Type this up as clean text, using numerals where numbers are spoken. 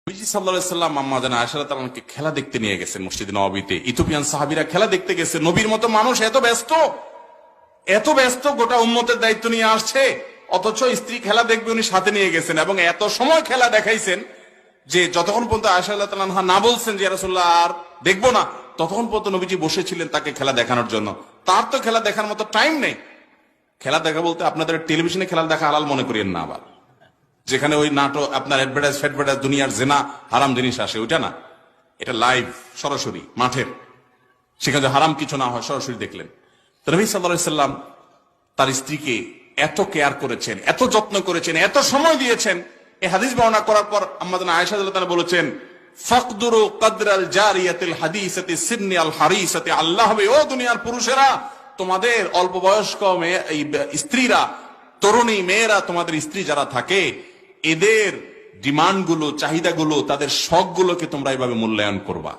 নবীজি সাল্লাল্লাহু আলাইহি সাল্লাম আম্মা জানা আয়েশা রাদিয়াল্লাহু আনহাকে খেলা দেখতে নিয়ে গেছেন মসজিদে নববীতে। ইথিওপিয়ান সাহাবীরা খেলা দেখতে গেছে। নবীর মতো মানুষ এত ব্যস্ত গোটা উম্মতের দায়িত্ব নিয়ে আসছে, অথচ স্ত্রী খেলা দেখবে উনি সাথে নিয়ে গেছেন এবং এত সময় খেলা দেখাইছেন যে যতক্ষণ পর্যন্ত আয়েশা রাদিয়াল্লাহু আনহা না বলছেন যে ইয়া রাসূলুল্লাহ আর দেখবো না, ততক্ষণ পর্যন্ত নবীজি বসেছিলেন তাকে খেলা দেখানোর জন্য। তার তো খেলা দেখার মতো টাইম নেই। খেলা দেখা বলতে আপনাদের টেলিভিশনে খেলা দেখা হালাল মনে করিয়েন না, আবার যেখানে ওই নাটক আপনার অ্যাডভার্টাইজ দুনিয়ার জেনা হারাম জিনিস আসে, ওইটা না। এটা লাইভ, সরাসরি মাঠের, সেখানে হারাম কিছু না হয় সরাসরি দেখলেন। তো নবী সাল্লাল্লাহু আলাইহি সাল্লাম তার স্ত্রীকে এত কেয়ার করেছেন, এত যত্ন করেছেন, এত সময় দিয়েছেন। এই হাদিস বর্ণনা করার পর আম্মা জানা আয়েশা রাদিয়াল্লাহু তাআলা বলেছেন, ফাকদুরু কদরাল জারিয়াতিল হাদিসাতি সিন্নি আল হারিসাতি। আল্লাহ ও দুনিয়ার পুরুষেরা, তোমাদের অল্প বয়স্ক স্ত্রীরা, তরুণী মেয়েরা, তোমাদের স্ত্রী যারা থাকে, এদের ডিমান্ড গুলো, চাহিদা গুলো, তাদের শখ গুলোকে তোমরা এভাবে মূল্যায়ন করবা।